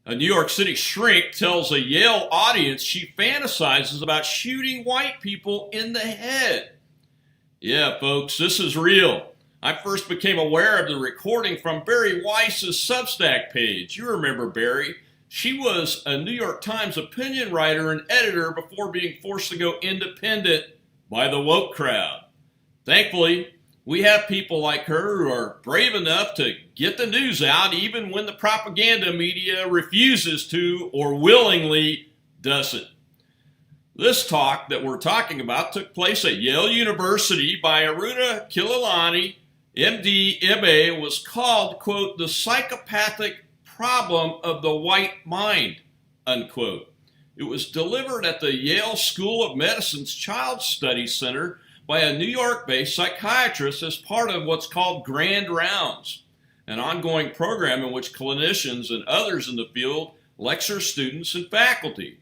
A New York City shrink tells a Yale audience she fantasizes about shooting white people in the head. Yeah, folks, this is real. I first became aware of the recording from Barry Weiss's Substack page. You remember Barry. She was a New York Times opinion writer and editor before being forced to go independent by the woke crowd. Thankfully, we have people like her who are brave enough to get the news out even when the propaganda media refuses to or willingly doesn't. This talk that we're talking about took place at Yale University by Aruna Kilalani, MD, MA, was called, quote, the psychopathic problem of the white mind, unquote. It was delivered at the Yale School of Medicine's Child Studies Center by a New York-based psychiatrist as part of what's called Grand Rounds, an ongoing program in which clinicians and others in the field lecture students and faculty.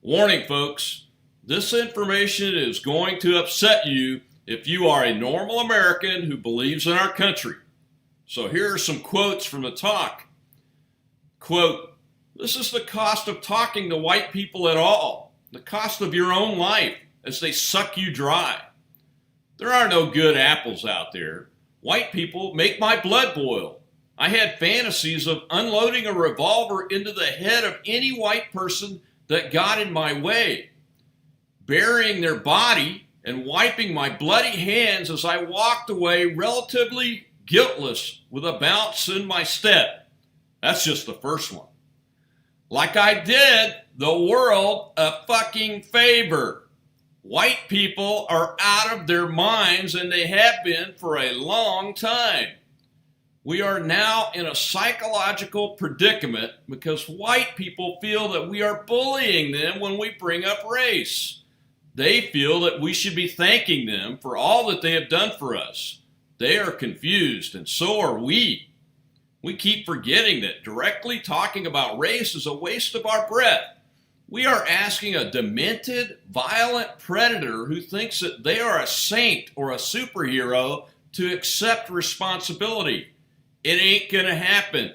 Warning, folks, this information is going to upset you if you are a normal American who believes in our country. So here are some quotes from the talk. Quote, this is the cost of talking to white people at all, the cost of your own life as they suck you dry. There are no good apples out there. White people make my blood boil. I had fantasies of unloading a revolver into the head of any white person that got in my way, burying their body and wiping my bloody hands as I walked away relatively guiltless with a bounce in my step. That's just the first one. Like I did the world a fucking favor. White people are out of their minds, and they have been for a long time. We are now in a psychological predicament because white people feel that we are bullying them when we bring up race. They feel that we should be thanking them for all that they have done for us. They are confused, and so are we. We keep forgetting that directly talking about race is a waste of our breath. We are asking a demented, violent predator who thinks that they are a saint or a superhero to accept responsibility. It ain't gonna happen.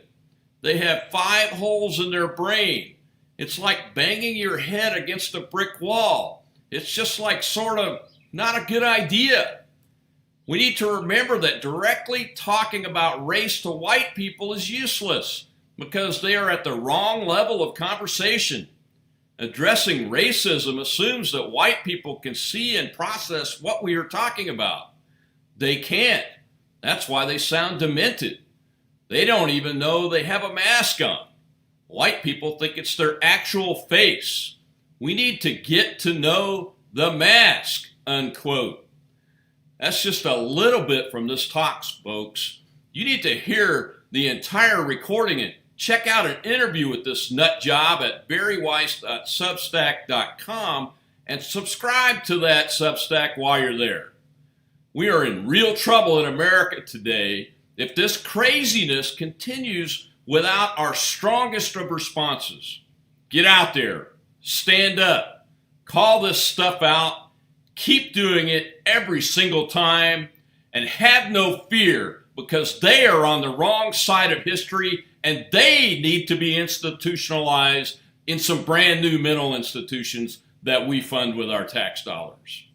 They have 5 holes in their brain. It's like banging your head against a brick wall. It's just like sort of not a good idea. We need to remember that directly talking about race to white people is useless because they are at the wrong level of conversation. Addressing racism assumes that white people can see and process what we are talking about. They can't. That's why they sound demented. They don't even know they have a mask on. White people think it's their actual face. We need to get to know the mask, unquote. That's just a little bit from this talk, folks. You need to hear the entire recording and check out an interview with this nut job at barryweiss.substack.com and subscribe to that Substack while you're there. We are in real trouble in America today if this craziness continues without our strongest of responses. Get out there, stand up, call this stuff out, keep doing it every single time, and have no fear because they are on the wrong side of history and they need to be institutionalized in some brand new mental institutions that we fund with our tax dollars.